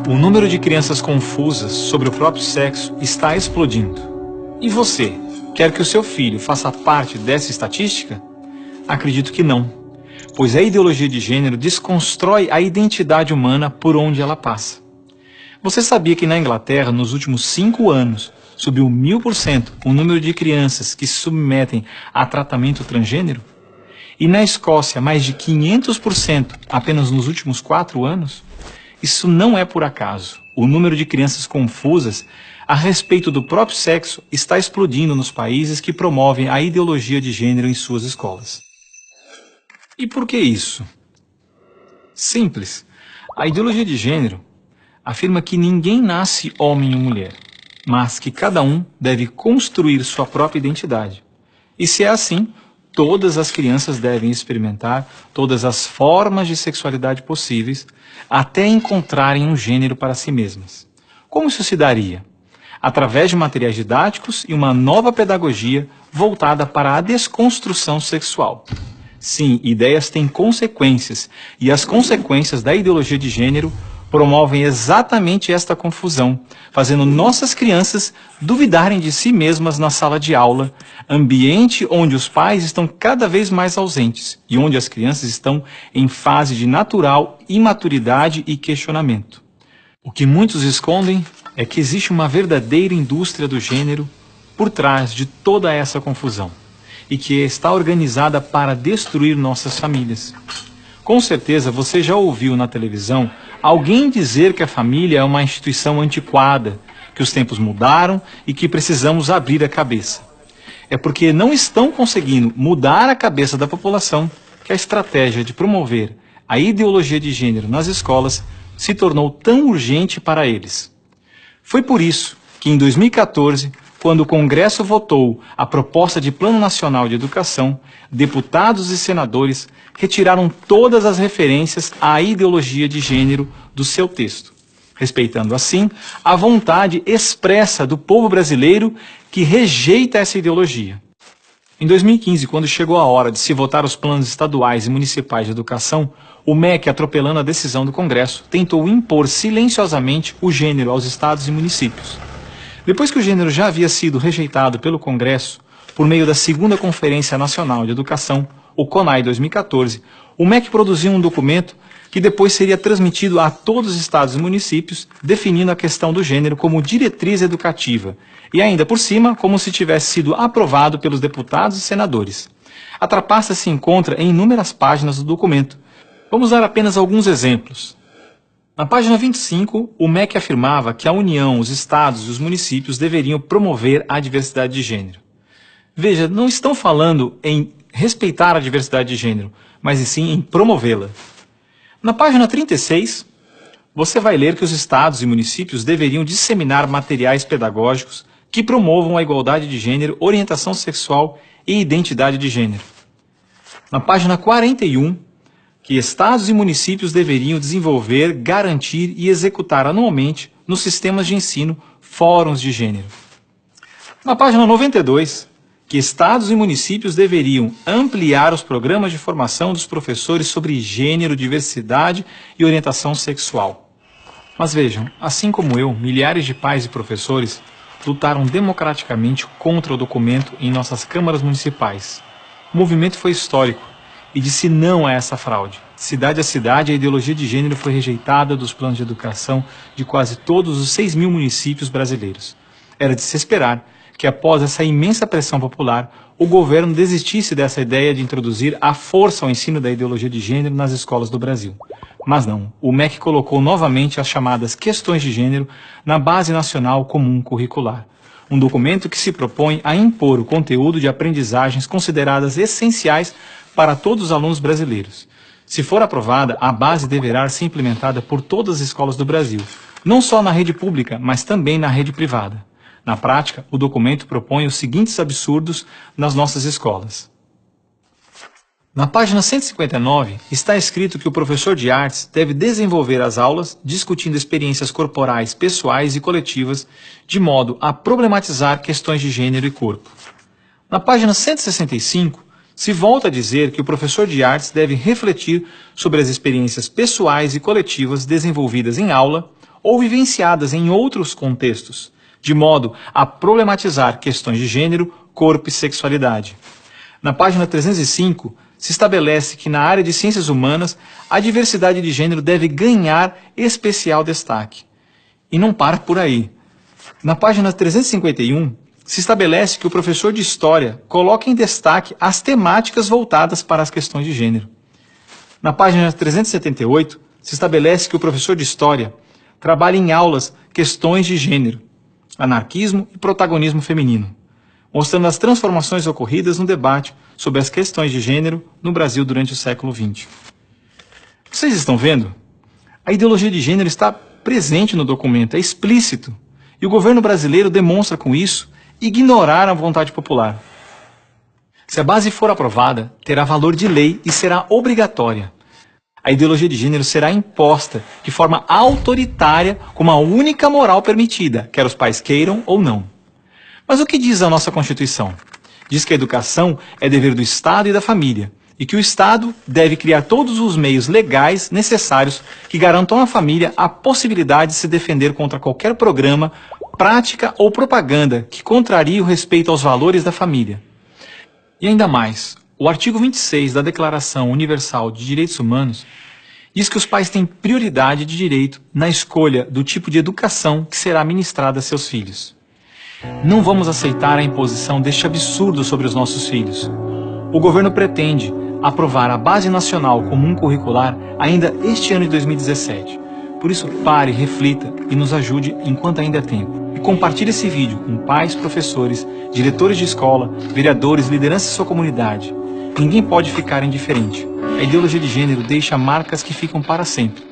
O número de crianças confusas sobre o próprio sexo está explodindo. E você, quer que o seu filho faça parte dessa estatística? Acredito que não, pois a ideologia de gênero desconstrói a identidade humana por onde ela passa. Você sabia que na Inglaterra, nos últimos 5 anos, subiu 1000% o número de crianças que se submetem a tratamento transgênero? E na Escócia, mais de 500% apenas nos últimos 4 anos? Isso não é por acaso. O número de crianças confusas a respeito do próprio sexo está explodindo nos países que promovem a ideologia de gênero em suas escolas. E por que isso? Simples. A ideologia de gênero afirma que ninguém nasce homem ou mulher, mas que cada um deve construir sua própria identidade. E se é assim, todas as crianças devem experimentar todas as formas de sexualidade possíveis até encontrarem um gênero para si mesmas. Como isso se daria? Através de materiais didáticos e uma nova pedagogia voltada para a desconstrução sexual. Sim, ideias têm consequências, e as consequências da ideologia de gênero promovem exatamente esta confusão, fazendo nossas crianças duvidarem de si mesmas na sala de aula, ambiente onde os pais estão cada vez mais ausentes e onde as crianças estão em fase de natural imaturidade e questionamento. O que muitos escondem é que existe uma verdadeira indústria do gênero por trás de toda essa confusão e que está organizada para destruir nossas famílias. Com certeza você já ouviu na televisão alguém dizer que a família é uma instituição antiquada, que os tempos mudaram e que precisamos abrir a cabeça. É porque não estão conseguindo mudar a cabeça da população que a estratégia de promover a ideologia de gênero nas escolas se tornou tão urgente para eles. Foi por isso que em 2014, quando o Congresso votou a proposta de Plano Nacional de Educação, deputados e senadores retiraram todas as referências à ideologia de gênero do seu texto, respeitando assim a vontade expressa do povo brasileiro que rejeita essa ideologia. Em 2015, quando chegou a hora de se votar os planos estaduais e municipais de educação, o MEC, atropelando a decisão do Congresso, tentou impor silenciosamente o gênero aos estados e municípios. Depois que o gênero já havia sido rejeitado pelo Congresso, por meio da Segunda Conferência Nacional de Educação, o CONAE 2014, o MEC produziu um documento que depois seria transmitido a todos os estados e municípios, definindo a questão do gênero como diretriz educativa, e ainda por cima, como se tivesse sido aprovado pelos deputados e senadores. A trapaça se encontra em inúmeras páginas do documento. Vamos dar apenas alguns exemplos. Na página 25, o MEC afirmava que a União, os estados e os municípios deveriam promover a diversidade de gênero. Veja, não estão falando em respeitar a diversidade de gênero, mas sim em promovê-la. Na página 36, você vai ler que os estados e municípios deveriam disseminar materiais pedagógicos que promovam a igualdade de gênero, orientação sexual e identidade de gênero. Na página 41, que estados e municípios deveriam desenvolver, garantir e executar anualmente nos sistemas de ensino fóruns de gênero. Na página 92, que estados e municípios deveriam ampliar os programas de formação dos professores sobre gênero, diversidade e orientação sexual. Mas vejam, assim como eu, milhares de pais e professores lutaram democraticamente contra o documento em nossas câmaras municipais. O movimento foi histórico e disse não a essa fraude. Cidade a cidade, a ideologia de gênero foi rejeitada dos planos de educação de quase todos os 6.000 municípios brasileiros. Era de se esperar que após essa imensa pressão popular, o governo desistisse dessa ideia de introduzir à força o ensino da ideologia de gênero nas escolas do Brasil. Mas não, o MEC colocou novamente as chamadas questões de gênero na Base Nacional Comum Curricular, um documento que se propõe a impor o conteúdo de aprendizagens consideradas essenciais para todos os alunos brasileiros. Se for aprovada, a base deverá ser implementada por todas as escolas do Brasil, não só na rede pública, mas também na rede privada. Na prática, o documento propõe os seguintes absurdos nas nossas escolas. Na página 159, está escrito que o professor de artes deve desenvolver as aulas discutindo experiências corporais, pessoais e coletivas, de modo a problematizar questões de gênero e corpo. Na página 165, se volta a dizer que o professor de artes deve refletir sobre as experiências pessoais e coletivas desenvolvidas em aula ou vivenciadas em outros contextos, de modo a problematizar questões de gênero, corpo e sexualidade. Na página 305, se estabelece que na área de ciências humanas, a diversidade de gênero deve ganhar especial destaque. E não para por aí. Na página 351, se estabelece que o professor de História coloque em destaque as temáticas voltadas para as questões de gênero. Na página 378, se estabelece que o professor de História trabalhe em aulas questões de gênero, anarquismo e protagonismo feminino, mostrando as transformações ocorridas no debate sobre as questões de gênero no Brasil durante o século XX. Vocês estão vendo? A ideologia de gênero está presente no documento, é explícito, e o governo brasileiro demonstra com isso ignorar a vontade popular. Se a base for aprovada, terá valor de lei e será obrigatória. A ideologia de gênero será imposta de forma autoritária como a única moral permitida, quer os pais queiram ou não. Mas o que diz a nossa Constituição? Diz que a educação é dever do Estado e da família, e que o Estado deve criar todos os meios legais necessários que garantam à família a possibilidade de se defender contra qualquer programa, prática ou propaganda que contrarie o respeito aos valores da família. E ainda mais, o artigo 26 da Declaração Universal de Direitos Humanos diz que os pais têm prioridade de direito na escolha do tipo de educação que será ministrada a seus filhos. Não vamos aceitar a imposição deste absurdo sobre os nossos filhos. O governo pretende aprovar a Base Nacional Comum Curricular ainda este ano de 2017. Por isso, pare, reflita e nos ajude enquanto ainda é tempo. E compartilhe esse vídeo com pais, professores, diretores de escola, vereadores, lideranças de sua comunidade. Ninguém pode ficar indiferente. A ideologia de gênero deixa marcas que ficam para sempre.